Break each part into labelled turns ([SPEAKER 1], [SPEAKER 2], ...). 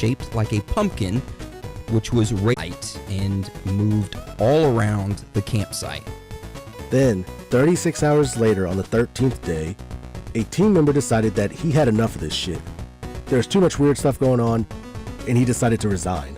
[SPEAKER 1] shaped like a pumpkin, which was right and moved all around the campsite.
[SPEAKER 2] Then, 36 hours later on the 13th day, a team member decided that he had enough of this shit. There's too much weird stuff going on, and he decided to resign.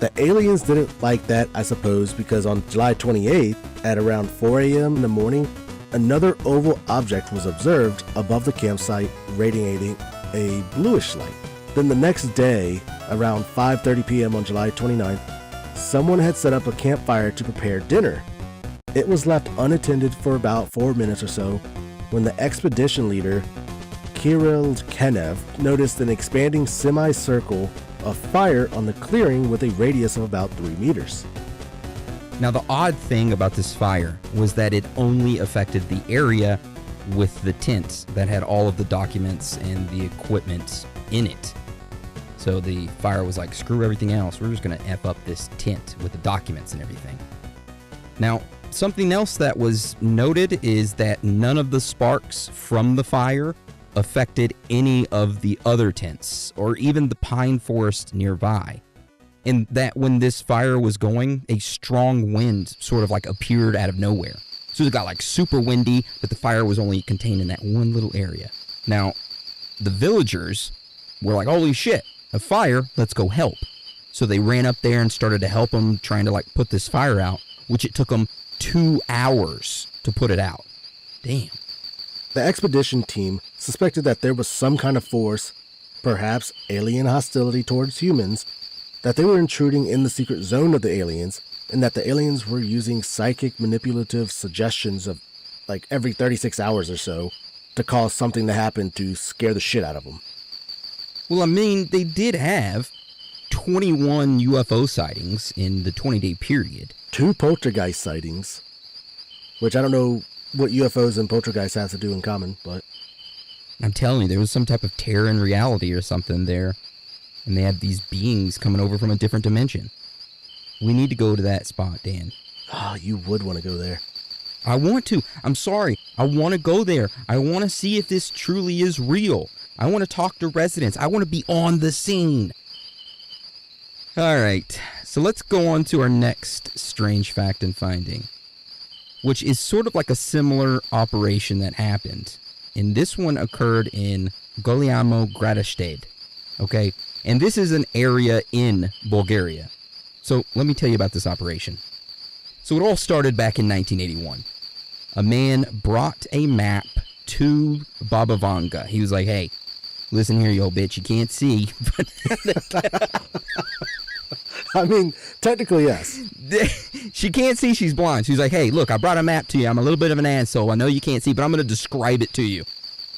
[SPEAKER 2] The aliens didn't like that, I suppose, because on July 28th, at around 4 a.m. in the morning, another oval object was observed above the campsite, radiating a bluish light. Then the next day, around 5:30 p.m. on July 29th, someone had set up a campfire to prepare dinner. It was left unattended for about 4 minutes or so when the expedition leader, Kirill Kenev, noticed an expanding semicircle of fire on the clearing with a radius of about 3 meters.
[SPEAKER 1] Now, the odd thing about this fire was that it only affected the area with the tents that had all of the documents and the equipment in it. So the fire was like, screw everything else. We're just going to F up this tent with the documents and everything. Now, something else that was noted is that none of the sparks from the fire affected any of the other tents or even the pine forest nearby. And that when this fire was going, a strong wind sort of like appeared out of nowhere. So it got like super windy, but the fire was only contained in that one little area. Now, the villagers were like, holy shit, a fire, let's go help. So they ran up there and started to help them, trying to like put this fire out, which it took them 2 hours to put it out. Damn.
[SPEAKER 2] The expedition team suspected that there was some kind of force, perhaps alien hostility towards humans, that they were intruding in the secret zone of the aliens, and that the aliens were using psychic manipulative suggestions of like every 36 hours or so to cause something to happen to scare the shit out of them.
[SPEAKER 1] Well, I mean, they did have 21 UFO sightings in the 20-day period.
[SPEAKER 2] 2 poltergeist sightings, which I don't know what UFOs and poltergeists have to do in common, but
[SPEAKER 1] I'm telling you, there was some type of terror in reality or something there. And they had these beings coming over from a different dimension. We need to go to that spot, Dan.
[SPEAKER 2] oh, you would want to go there.
[SPEAKER 1] I want to. I'm sorry. I want to go there. I want to see if this truly is real. I want to talk to residents. I want to be on the scene. All right. So let's go on to our next strange fact and finding, which is sort of like a similar operation that happened. And this one occurred in Goliamo Gradisted. Okay. And this is an area in Bulgaria. So let me tell you about this operation. So it all started back in 1981. A man brought a map to Baba Vanga. He was like, hey, listen here, yo bitch, you can't see.
[SPEAKER 2] I mean, technically, yes.
[SPEAKER 1] She can't see, she's blind. She's like, hey, look, I brought a map to you. I'm a little bit of an asshole. I know you can't see, but I'm going to describe it to you.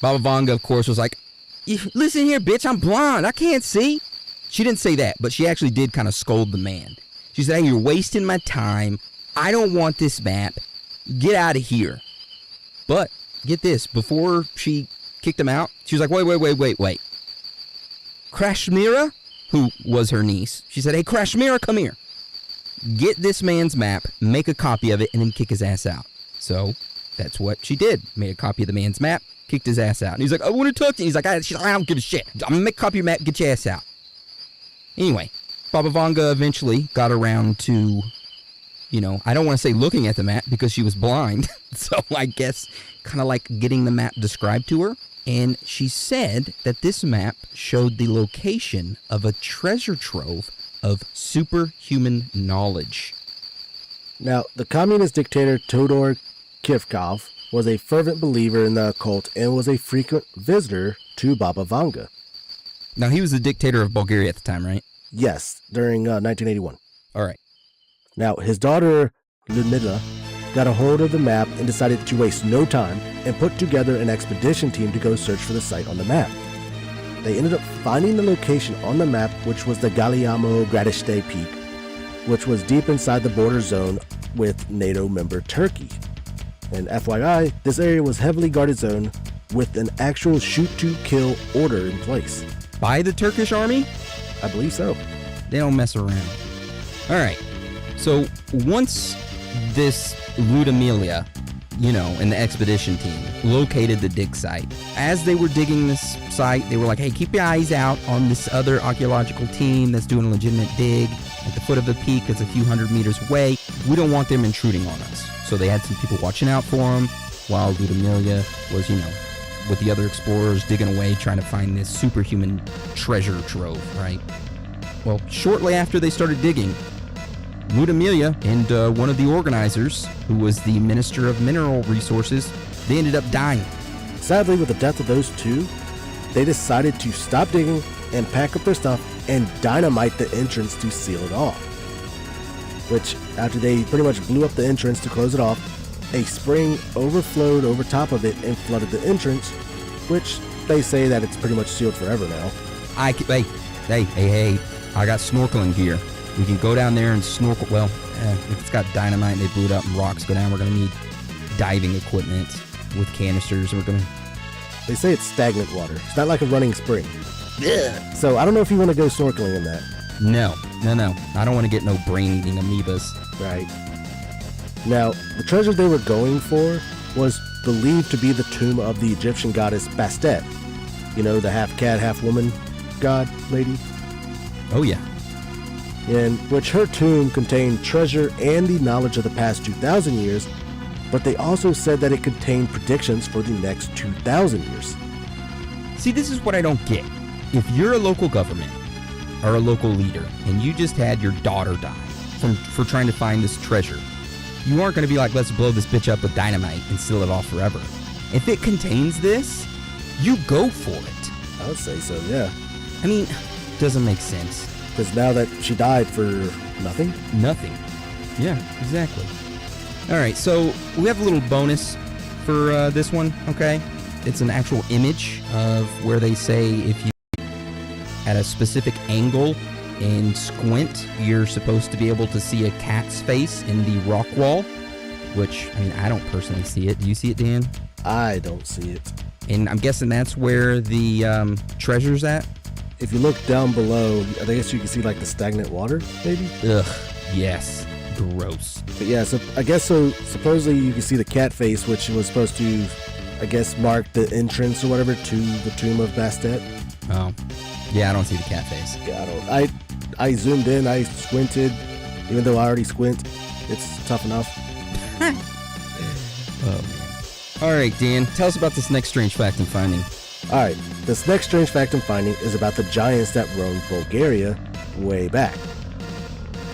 [SPEAKER 1] Baba Vanga, of course, was like, listen here, bitch, I'm blind. I can't see. She didn't say that, but she actually did kind of scold the man. She said, hey, you're wasting my time. I don't want this map. Get out of here. But get this, before she kicked him out, she was like, wait. Krashmira, who was her niece, she said, hey, Krashmira, come here. Get this man's map, make a copy of it, and then kick his ass out. So that's what she did. Made a copy of the man's map, kicked his ass out. And he's like, I want to talk to you. He's like, I don't give a shit. I'm going to make a copy of your map, get your ass out. Anyway, Baba Vanga eventually got around to, I don't want to say looking at the map because she was blind. So I guess kind of like getting the map described to her. And she said that this map showed the location of a treasure trove of superhuman knowledge.
[SPEAKER 2] Now, the communist dictator Todor Kivkov was a fervent believer in the occult and was a frequent visitor to Baba Vanga.
[SPEAKER 1] Now, he was the dictator of Bulgaria at the time, right?
[SPEAKER 2] Yes, during 1981.
[SPEAKER 1] All right.
[SPEAKER 2] Now, his daughter, Ludmila, got a hold of the map and decided to waste no time and put together an expedition team to go search for the site on the map. They ended up finding the location on the map, which was the Galiamo Gradiste Peak, which was deep inside the border zone with NATO member Turkey. And FYI, this area was heavily guarded zone with an actual shoot-to-kill order in place.
[SPEAKER 1] By the Turkish army?
[SPEAKER 2] I believe so.
[SPEAKER 1] They don't mess around. All right. So once this Ludmila and the expedition team located the dig site. As they were digging this site, they were like, hey, keep your eyes out on this other archaeological team that's doing a legitimate dig at the foot of the peak that's a few hundred meters away. We don't want them intruding on us. So they had some people watching out for them while Ludomilia was, with the other explorers digging away trying to find this superhuman treasure trove, right? Well, shortly after they started digging, Ludomilia and one of the organizers, who was the Minister of Mineral Resources, they ended up dying.
[SPEAKER 2] Sadly, with the death of those two, they decided to stop digging and pack up their stuff and dynamite the entrance to seal it off. Which, after they pretty much blew up the entrance to close it off, a spring overflowed over top of it and flooded the entrance, which they say that it's pretty much sealed forever now.
[SPEAKER 1] Hey, I got snorkeling gear. We can go down there and snorkel. Well, if it's got dynamite and they blew it up and rocks go down, we're going to need diving equipment with canisters. And
[SPEAKER 2] They say it's stagnant water. It's not like a running spring. So I don't know if you want to go snorkeling in that.
[SPEAKER 1] No. I don't want to get no brain-eating amoebas.
[SPEAKER 2] Right. Now, the treasure they were going for was believed to be the tomb of the Egyptian goddess Bastet. The half-cat, half-woman god lady.
[SPEAKER 1] Oh, yeah.
[SPEAKER 2] In which her tomb contained treasure and the knowledge of the past 2,000 years, but they also said that it contained predictions for the next 2,000 years.
[SPEAKER 1] See, this is what I don't get. If you're a local government or a local leader and you just had your daughter die for trying to find this treasure, you aren't going to be like, let's blow this bitch up with dynamite and seal it off forever. If it contains this, you go for it.
[SPEAKER 2] I would say so, yeah.
[SPEAKER 1] I mean, doesn't make sense.
[SPEAKER 2] Because now that she died for nothing?
[SPEAKER 1] Nothing. Yeah, exactly. All right, so we have a little bonus for this one, okay? It's an actual image of where they say if you at a specific angle and squint, you're supposed to be able to see a cat's face in the rock wall, which, I don't personally see it. Do you see it, Dan?
[SPEAKER 2] I don't see it.
[SPEAKER 1] And I'm guessing that's where the treasure's at?
[SPEAKER 2] If you look down below, I guess you can see like the stagnant water, maybe?
[SPEAKER 1] Ugh, yes. Gross.
[SPEAKER 2] But yeah, so I guess supposedly you can see the cat face, which was supposed to, I guess, mark the entrance or whatever to the tomb of Bastet.
[SPEAKER 1] Oh. Yeah, I don't see the cat face.
[SPEAKER 2] Yeah, I zoomed in, I squinted, even though I already squint. It's tough enough.
[SPEAKER 1] Oh, man. All right, Dan, tell us about this next strange fact and finding.
[SPEAKER 2] All right, this next strange fact and finding is about the giants that roamed Bulgaria way back.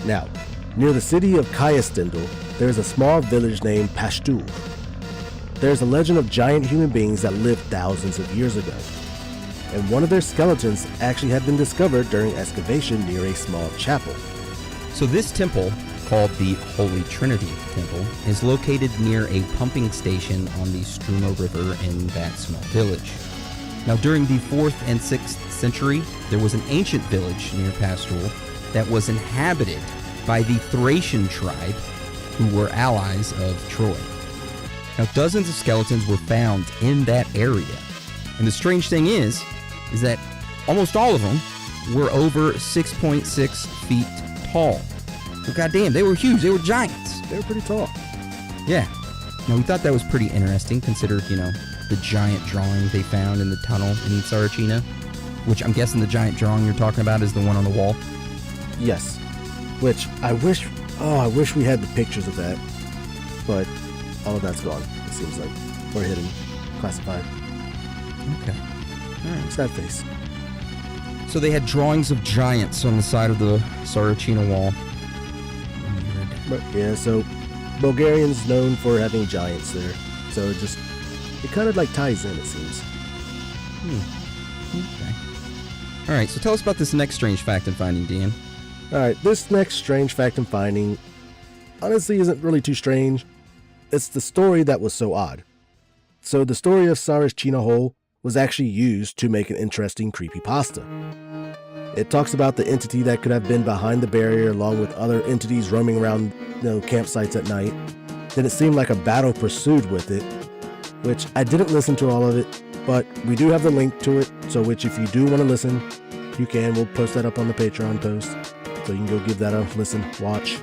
[SPEAKER 2] Now, near the city of Kayastindel, there's a small village named Pashtul. There's a legend of giant human beings that lived thousands of years ago. And one of their skeletons actually had been discovered during excavation near a small chapel.
[SPEAKER 1] So this temple, called the Holy Trinity Temple, is located near a pumping station on the Struma River in that small village. Now, during the 4th and 6th century, there was an ancient village near Pashtul that was inhabited by the Thracian tribe, who were allies of Troy. Now, dozens of skeletons were found in that area. And the strange thing is that almost all of them were over 6.6 feet tall. So goddamn, they were huge. They were giants.
[SPEAKER 2] They were pretty tall.
[SPEAKER 1] Yeah. Now, we thought that was pretty interesting, considered, the giant drawing they found in the tunnel in Sarachina, which I'm guessing the giant drawing you're talking about is the one on the wall.
[SPEAKER 2] Yes. Which I wish we had the pictures of that. But all of that's gone, it seems like. Or hidden. Classified.
[SPEAKER 1] Okay. All right.
[SPEAKER 2] Sad face.
[SPEAKER 1] So they had drawings of giants on the side of the Sarachina wall. Weird.
[SPEAKER 2] But yeah, so Bulgarians known for having giants there. So it kind of like ties in, it seems.
[SPEAKER 1] Okay. All right, so tell us about this next strange fact and finding, Dan.
[SPEAKER 2] All right, this next strange fact and finding honestly isn't really too strange. It's the story that was so odd. So the story of Sarachina Hole was actually used to make an interesting creepypasta. It talks about the entity that could have been behind the barrier along with other entities roaming around campsites at night. Then it seemed like a battle pursued with it, which I didn't listen to all of it, but we do have the link to it, so which if you do want to listen, you can. We'll post that up on the Patreon post, so you can go give that a listen, watch.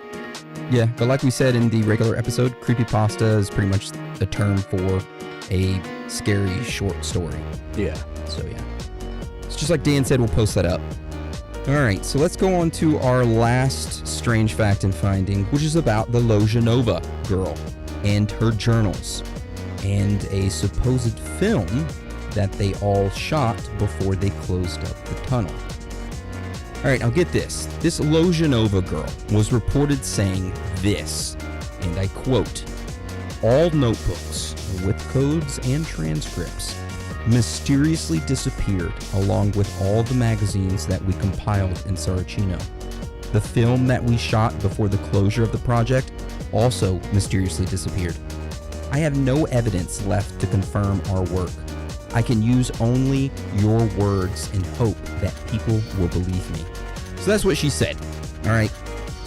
[SPEAKER 1] Yeah, but like we said in the regular episode, creepypasta is pretty much a term for a scary short story.
[SPEAKER 2] Yeah.
[SPEAKER 1] So yeah, it's just like Dan said, we'll post that up. All right, so let's go on to our last strange fact and finding, which is about the Lozhanova girl and her journals and a supposed film that they all shot before they closed up the tunnel. All right, now get this. This Lozhanova girl was reported saying this, and I quote, "All notebooks with codes and transcripts mysteriously disappeared along with all the magazines that we compiled in Saracino. The film that we shot before the closure of the project also mysteriously disappeared. I have no evidence left to confirm our work. I can use only your words and hope that people will believe me." So that's what she said. All right.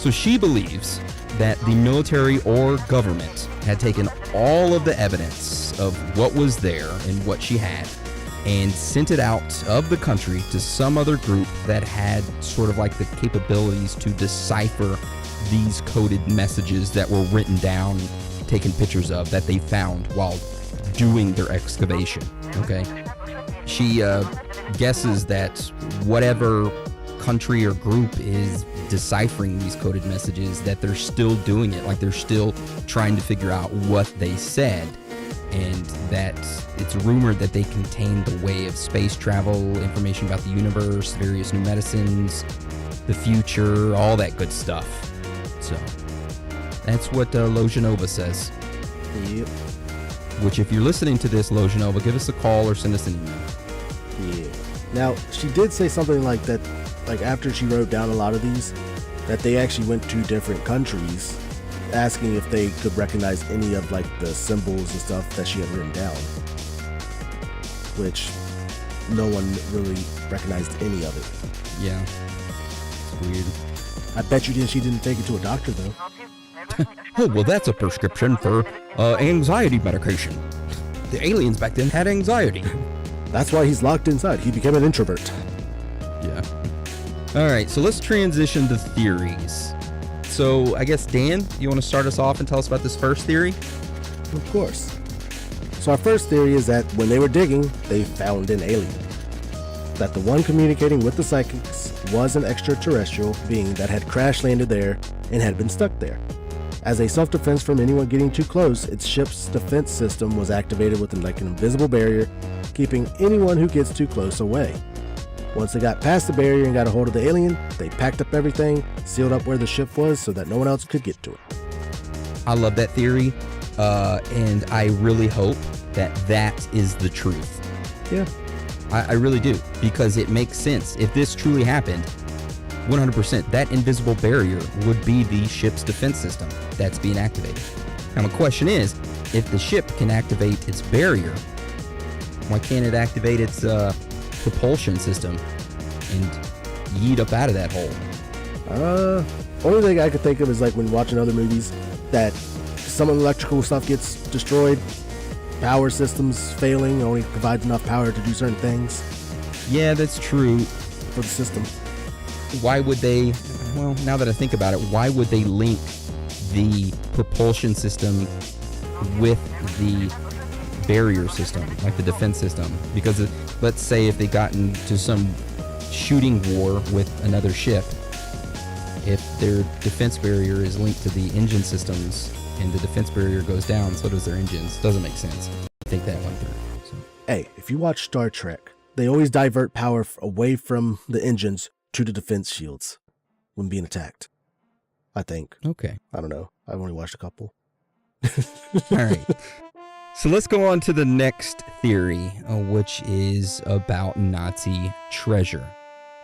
[SPEAKER 1] So she believes that the military or government had taken all of the evidence of what was there and what she had and sent it out of the country to some other group that had sort of like the capabilities to decipher these coded messages that were written down, taken pictures of, that they found while doing their excavation. Okay. She guesses that whatever country or group is deciphering these coded messages, that they're still doing it, like they're still trying to figure out what they said, and that it's rumored that they contain the way of space travel, information about the universe, various new medicines, the future, all that good stuff. So that's what Lozhanova says.
[SPEAKER 2] Yep.
[SPEAKER 1] Which, if you're listening to this, Lozhanova, give us a call or send us an email.
[SPEAKER 2] Yeah. Now, she did say something like that, like after she wrote down a lot of these, that they actually went to different countries asking if they could recognize any of like the symbols and stuff that she had written down, which no one really recognized any of it.
[SPEAKER 1] Yeah. It's weird.
[SPEAKER 2] I bet you she didn't take it to a doctor though.
[SPEAKER 1] Oh, well, that's a prescription for anxiety medication. The aliens back then had anxiety.
[SPEAKER 2] That's why he's locked inside. He became an introvert.
[SPEAKER 1] Yeah. All right, so let's transition to theories. So I guess, Dan, you want to start us off and tell us about this first theory?
[SPEAKER 2] Of course. So our first theory is that when they were digging, they found an alien. That the one communicating with the psychics was an extraterrestrial being that had crash landed there and had been stuck there. As a self-defense from anyone getting too close, its ship's defense system was activated with an invisible barrier, keeping anyone who gets too close away. Once they got past the barrier and got a hold of the alien, they packed up everything, sealed up where the ship was so that no one else could get to it.
[SPEAKER 1] I love that theory, and I really hope that that is the truth.
[SPEAKER 2] Yeah.
[SPEAKER 1] I really do, because it makes sense. If this truly happened, 100%, that invisible barrier would be the ship's defense system that's being activated. Now, the question is, if the ship can activate its barrier, why can't it activate its propulsion system and yeet up out of that hole?
[SPEAKER 2] Only thing I could think of is like when watching other movies that some electrical stuff gets destroyed, power systems failing, only provides enough power to do certain things
[SPEAKER 1] Yeah, that's true.
[SPEAKER 2] for the system.
[SPEAKER 1] Why would they, well, now that I think about it, why would they link the propulsion system with the barrier system, like the defense system? Because let's say if they got into some shooting war with another ship, if their defense barrier is linked to the engine systems and the defense barrier goes down, so does their engines. Doesn't make sense. I think that one through. So.
[SPEAKER 2] Hey, if you watch Star Trek, they always divert power away from the engines to the defense shields when being attacked. I think.
[SPEAKER 1] Okay.
[SPEAKER 2] I don't know. I've only watched a couple.
[SPEAKER 1] All right. So let's go on to the next theory, which is about Nazi treasure.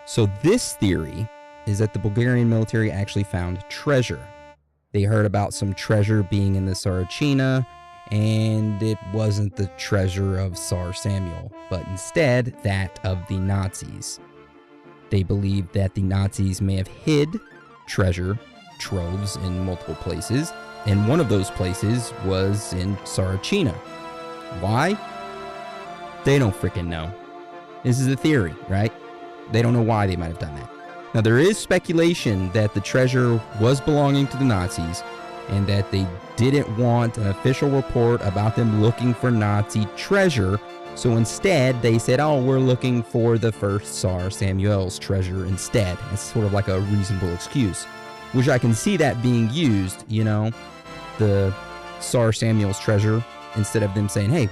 [SPEAKER 1] So this theory is that the Bulgarian military actually found treasure. They heard about some treasure being in the Saracina, and it wasn't the treasure of Tsar Samuel, but instead that of the Nazis. They believed that the Nazis may have hid treasure troves in multiple places, and one of those places was in Saracina. Why? They don't freaking know. This is a theory, right? They don't know why they might have done that. Now, there is speculation that the treasure was belonging to the Nazis, and that they didn't want an official report about them looking for Nazi treasure. So instead, they said, oh, we're looking for the first Tsar Samuel's treasure instead. It's sort of like a reasonable excuse, which I can see that being used, the Tsar Samuel's treasure, instead of them saying, hey,